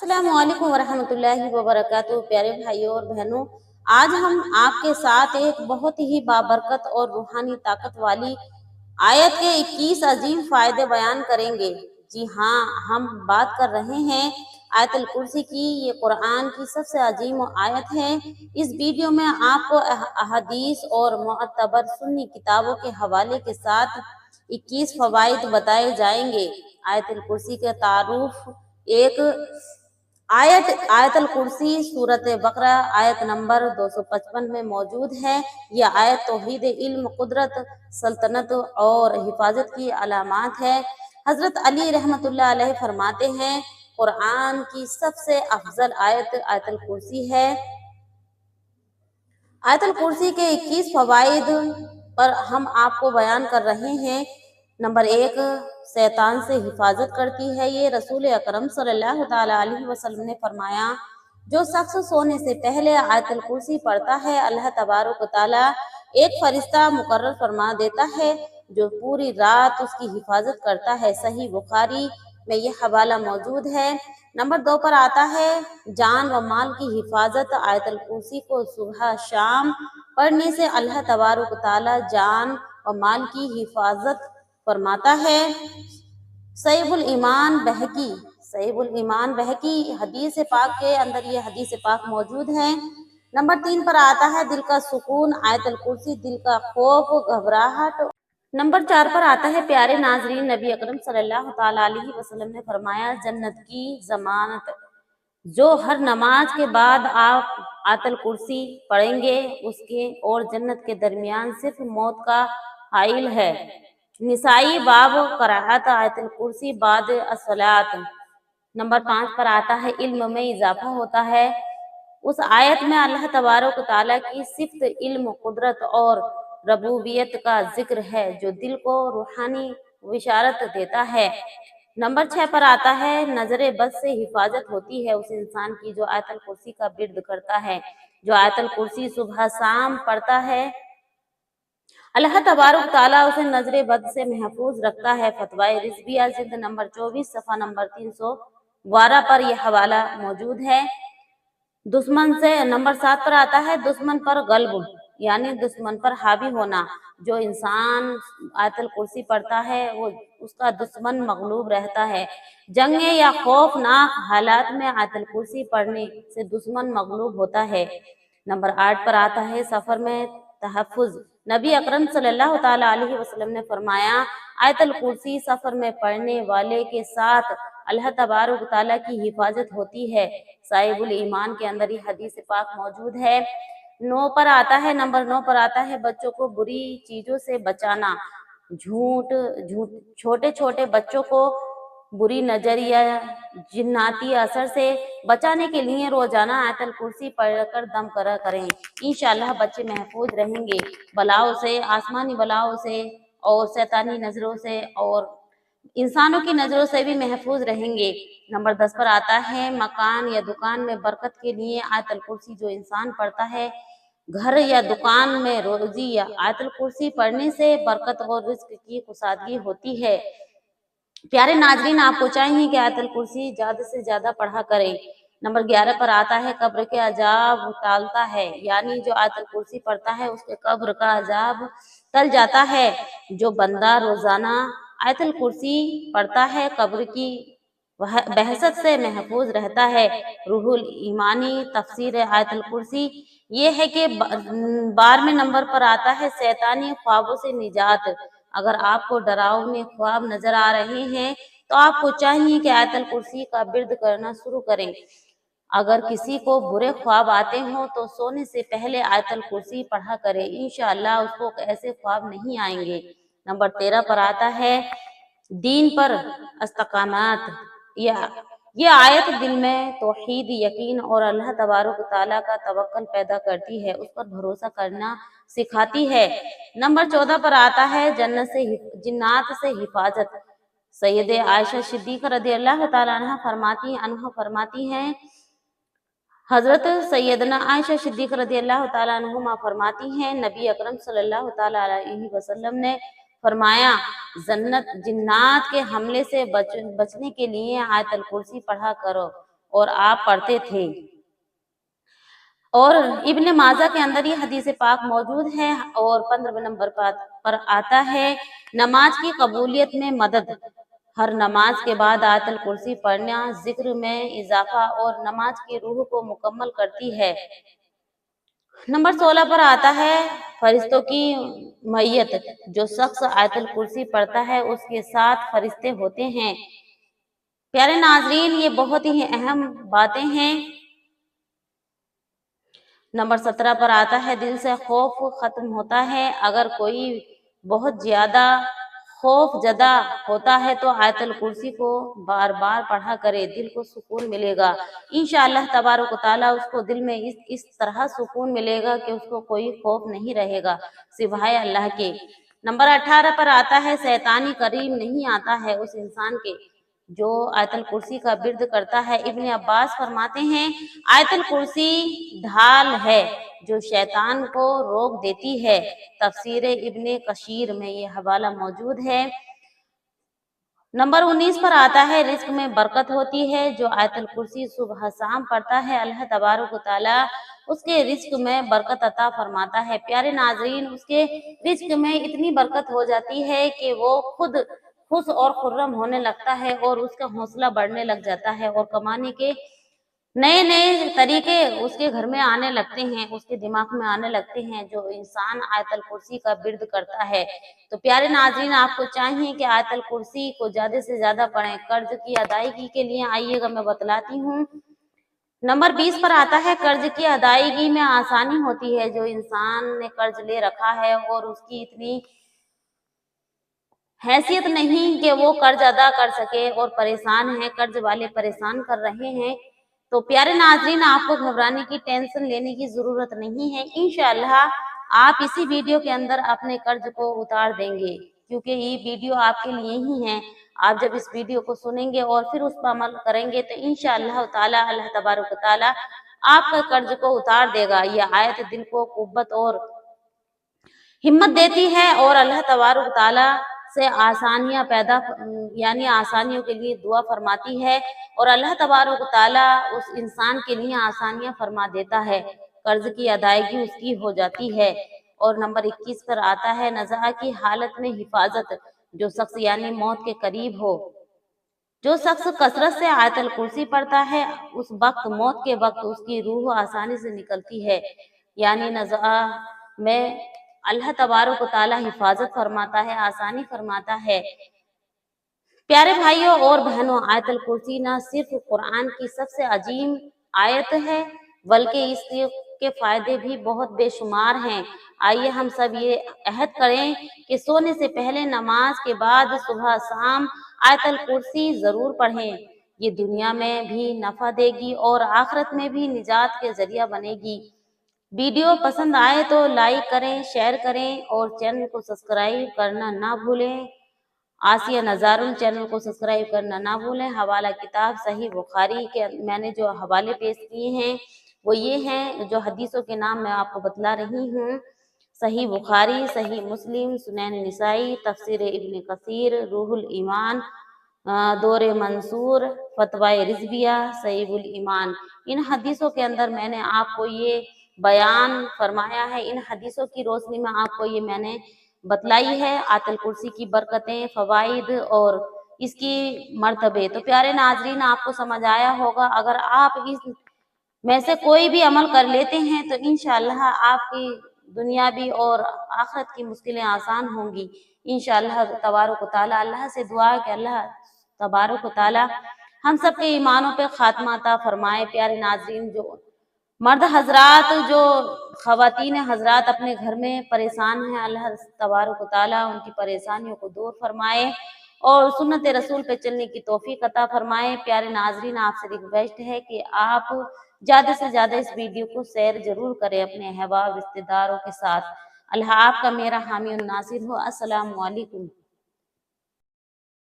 अस्सलाम वालेकुम वरहमतुल्लाहि वबरकातुहू। प्यारे भाइयों और बहनों, आज हम आपके साथ एक बहुत ही बाबरकत और रूहानी ताकत वाली आयत के 21 अजीम फायदे बयान करेंगे। जी हाँ, हम बात कर रहे हैं आयतुल कुर्सी की। ये कुरान की सबसे अजीम आयत है। इस वीडियो में आपको अहदीस और मुअतबर सुन्नी किताबों के हवाले के साथ 21 फवाइद बताए जाएंगे। आयतुल कुर्सी के तारुफ। एक आयतुल कुर्सी सूरत बकरा आयत नंबर 255 में मौजूद है। यह आयत तौहीद, इल्म, कुदरत, सल्तनत और हिफाजत की अलामात है। हजरत अली रहमतुल्लाह अलैह फरमाते हैं, कुरान की सबसे अफजल आयत आयतुल कुर्सी है। आयतुल कुर्सी के 21 फवाइद पर हम आपको बयान कर रहे हैं। नंबर 1, शैतान से हिफाजत करती है। ये रसूल अकरम सल्लल्लाहु तआला अलैहि वसल्लम ने फरमाया, जो शख्स सोने से पहले आयतुल कुर्सी पढ़ता है, अल्लाह तबारक तआला एक फरिश्ता मुकर्रर फरमा देता है जो पूरी रात उसकी हिफाजत करता है। सही बुखारी में यह हवाला मौजूद है। नंबर 2 पर आता है जान व माल की हिफाजत। आयतुल कुर्सी को सुबह शाम पढ़ने से अल्लाह तबारक तआला जान व माल की हिफाजत फरमाता है। सहीहुल ईमान बहकी हदीस पाक के अंदर ये हदीस पाक मौजूद है। नंबर 3 पर आता है दिल का सुकून। आयतुल कुर्सी दिल का खौफ, घबराहट। नंबर 4 पर आता है प्यारे नाजरीन, नबी अकरम सल्लल्लाहु तआला अलैहि वसल्लम ने फरमाया, जन्नत की जमानत, जो हर नमाज के बाद आप आयतुल कुर्सी पढ़ेंगे उसके और जन्नत के दरमियान सिर्फ मौत का हाइल है। निसाई बाब कराहत आयतुल कुर्सी बाद अस्सलात। नंबर 5 पर आता है इल्म में इजाफा होता है। उस आयत में अल्लाह तबारक तआला की सिफ्त, इल्म, कुदरत और रबूबियत का जिक्र है, जो दिल को रूहानी विशारत देता है। नंबर 6 पर आता है नजर बद से हिफाजत होती है उस इंसान की जो आयतुल कुर्सी का बिर्द करता है। जो आयतुल कुर्सी सुबह शाम पढ़ता है, अल्लाह तबारक ताला उसे नजर बद से महफूज रखता है। फतवाए रिजविया जिल्द नंबर 24 सफ़ा नंबर 312 पर यह हवाला मौजूद है। दुश्मन से नंबर 7 पर आता है दुश्मन पर गल्ब, यानी दुश्मन पर हावी होना। जो इंसान आयतुल कुर्सी पढ़ता है वो उसका दुश्मन मगलूब रहता है। जंग या खौफनाक हालात में आयतुल कुर्सी पढ़ने से दुश्मन मगलूब होता है। नंबर 8 पर आता है सफर में तहफ़्फ़ुज़। नबी अकरम सल्लल्लाहु तआला अलैहि वसल्लम ने फरमाया, आयतुल कुर्सी सफर में पढ़ने वाले के साथ अल्लाह तबारक तआला की हिफाजत होती है। साहिबुल ईमान के अंदर ये हदीस पाक मौजूद है। 9 पर आता है नंबर 9 पर आता है बच्चों को बुरी चीजों से बचाना। झूठ झूठ छोटे छोटे बच्चों को बुरी नजर या जिन्नाती असर से बचाने के लिए रोजाना आयतुल कुर्सी पढ़कर दम करा करें। इंशाअल्लाह बच्चे महफूज रहेंगे बलाओं से, आसमानी बलाओं से और शैतानी नजरों से और इंसानों की नजरों से भी महफूज रहेंगे। नंबर 10 पर आता है मकान या दुकान में बरकत के लिए आयतुल कुर्सी जो इंसान पढ़ता है, घर या दुकान में रोजी या आयतुल कुर्सी पढ़ने से बरकत और रिज्क की कुसादगी होती है। प्यारे नाजरीन, आपको चाहिए कि आयतुल कुर्सी ज्यादा से ज्यादा पढ़ा करें। नंबर 11 पर आता है कब्र के अजाब टालता है, यानी जो आयतुल कुर्सी पढ़ता है उसके कब्र का अजाब टल जाता है। जो बंदा रोजाना आयतुल कुर्सी पढ़ता है कब्र की बहसत से महफूज रहता है। रूहुल ईमानी तफसीर आयतुल कुर्सी ये है कि 12वें नंबर पर आता है शैतानी ख्वाबों से निजात। अगर आपको डरावने ख्वाब नजर आ रहे हैं तो आपको चाहिए कि आयतुल कुर्सी का बिर्द करना शुरू करें। अगर किसी को बुरे ख्वाब आते हों तो सोने से पहले आयतुल कुर्सी पढ़ा करें, इंशाअल्लाह उसको ऐसे ख्वाब नहीं आएंगे। नंबर 13 पर आता है दीन पर इस्तकामत। ये आयत दिल में तौहीद, यकीन और अल्लाह तबारक तआला का तवक्कुल पैदा करती है, उस पर भरोसा करना सिखाती है। नंबर 14 पर आता है जिन्नात से हिफाजत। सैयद आयशा सिद्दीक़ा रज़ियल्लाहु तआला अन्हा फरमाती हैं, हजरत सैयदना आयशा सिद्दीक़ा रज़ियल्लाहु तआला अन्हुमा फरमाती हैं, नबी अकरम सल्लल्लाहु तआला अलैहि वसल्लम ने फरमाया, जिन्नात के हमले से बचने के लिए आयतुल कुर्सी पढ़ा करो। اور آپ پڑھتے تھے۔ اور ابن ماجہ کے اندر یہ حدیث پاک موجود ہے اور 15 نمبر پر آتا ہے نماز کی قبولیت میں مدد۔ ہر نماز کے بعد آیت الکرسی پڑھنا ذکر میں اضافہ اور نماز کی روح کو مکمل کرتی ہے۔ نمبر 16 پر آتا ہے فرشتوں کی معیت۔ جو شخص آیت الکرسی پڑھتا ہے اس کے ساتھ فرشتے ہوتے ہیں۔ پیارے ناظرین، یہ بہت ہی اہم باتیں ہیں۔ نمبر 17 پر آتا ہے دل سے خوف ختم ہوتا ہے۔ اگر کوئی بہت زیادہ خوف زدہ ہوتا ہے تو آیت الکرسی کو بار بار پڑھا کرے، دل کو سکون ملے گا۔ انشاءاللہ تبارک و تعالیٰ اس کو دل میں اس طرح سکون ملے گا کہ اس کو کوئی خوف نہیں رہے گا سوائے اللہ کے۔ نمبر 18 پر آتا ہے شیطانی قریب نہیں آتا ہے اس انسان کے جو آیت الکرسی کا ورد کرتا ہے۔ ابن عباس فرماتے ہیں آیت الکرسی ڈھال ہے جو شیطان کو روک دیتی ہے۔ تفسیر ابن کثیر میں یہ حوالہ موجود ہے۔ نمبر 19 پر آتا ہے رزق میں برکت ہوتی ہے۔ جو آیت الکرسی صبح شام پڑھتا ہے اللہ تبارک و تعالیٰ اس کے رزق میں برکت عطا فرماتا ہے۔ پیارے ناظرین، اس کے رزق میں اتنی برکت ہو جاتی ہے کہ وہ خود خوش اور خرم ہونے لگتا ہے اور اس کا حوصلہ بڑھنے لگ جاتا ہے اور کمانے کے نئے نئے طریقے اس کے گھر میں آنے لگتے ہیں، اس کے دماغ میں آنے لگتے ہیں جو انسان آیت الکرسی کا ورد کرتا ہے۔ تو پیارے ناظرین، آپ کو چاہیے کہ آیت الکرسی کو زیادہ سے زیادہ پڑھیں۔ قرض کی ادائیگی کے لیے آئیے گا میں بتلاتی ہوں۔ نمبر 20 پر آتا ہے قرض کی ادائیگی میں آسانی ہوتی ہے۔ جو انسان نے قرض لے رکھا ہے اور اس کی اتنی حیثیت نہیں کہ وہ قرض ادا کر سکے اور پریشان ہے، قرض والے پریشان کر رہے ہیں، تو پیارے ناظرین آپ کو گھبرانے کی ٹینشن لینے کی ضرورت نہیں ہے۔ انشاءاللہ آپ اسی ویڈیو کے اندر اپنے قرض کو اتار دیں گے، کیونکہ یہ ویڈیو آپ کے لیے ہی ہے۔ آپ جب اس ویڈیو کو سنیں گے اور پھر اس پر عمل کریں گے تو انشاءاللہ تعالیٰ اللہ تبارک و تعالیٰ آپ کا قرض کو اتار دے گا۔ یہ آیت دل کو قوت اور ہمت دیتی ہے اور اللہ تبارک و تعالیٰ سے آسانیاں آسانیوں کے لیے دعا فرماتی ہے اور اللہ تبارک و تعالیٰ اس انسان کے لیے آسانیاں فرما دیتا ہے، قرض کی ادائیگی اس کی ہو جاتی ہے۔ اور نمبر 21 پر آتا ہے نزع کی حالت میں حفاظت۔ جو شخص موت کے قریب ہو، جو شخص کثرت سے آیت الکرسی پڑھتا ہے اس وقت موت کے وقت اس کی روح آسانی سے نکلتی ہے، نزع میں اللہ تبارک و تعالیٰ حفاظت فرماتا ہے، آسانی فرماتا ہے۔ پیارے بھائیوں اور بہنوں، آیت الکرسی نہ صرف قرآن کی سب سے عظیم آیت ہے بلکہ اس کے فائدے بھی بہت بے شمار ہیں۔ آئیے ہم سب یہ عہد کریں کہ سونے سے پہلے نماز کے بعد صبح شام آیت الکرسی ضرور پڑھیں۔ یہ دنیا میں بھی نفع دے گی اور آخرت میں بھی نجات کے ذریعہ بنے گی۔ ویڈیو پسند آئے تو لائک کریں، شیئر کریں اور چینل کو سبسکرائب کرنا نہ بھولیں۔ آسیہ نظارن چینل کو سبسکرائب کرنا نہ بھولیں۔ حوالہ کتاب صحیح بخاری کے میں نے جو حوالے پیش کیے ہیں وہ یہ ہیں، جو حدیثوں کے نام میں آپ کو بتلا رہی ہوں: صحیح بخاری، صحیح مسلم، سنن نسائی، تفسیر ابن کثیر، روح الایمان، دور منصور، فتوی رضویہ، صحیح الایمان۔ ان حدیثوں کے اندر میں نے آپ کو یہ بیان فرمایا ہے، ان حدیثوں کی روشنی میں آپ کو یہ میں نے بتلائی ہے آیت الکرسی کی برکتیں، فوائد اور اس کی مرتبے۔ تو پیارے ناظرین آپ کو سمجھ آیا ہوگا۔ اگر آپ اس میں سے کوئی بھی عمل کر لیتے ہیں تو انشاءاللہ آپ کی دنیاوی اور آخرت کی مشکلیں آسان ہوں گی انشاءاللہ تبارک و تعالیٰ۔ اللہ سے دعا ہے کہ اللہ تبارک و تعالیٰ ہم سب کے ایمانوں پہ خاتمہ عطا فرمائے۔ پیارے ناظرین، جو مرد حضرات، جو خواتین حضرات اپنے گھر میں پریشان ہیں، اللہ تبارک و تعالیٰ ان کی پریشانیوں کو دور فرمائے اور سنت رسول پہ چلنے کی توفیق عطا فرمائے۔ پیارے ناظرین آپ سے ریکویسٹ ہے کہ آپ زیادہ سے زیادہ اس ویڈیو کو شیئر ضرور کریں اپنے احباب رشتہ داروں کے ساتھ۔ اللہ آپ کا میرا حامی الناصر ہو۔ السلام علیکم۔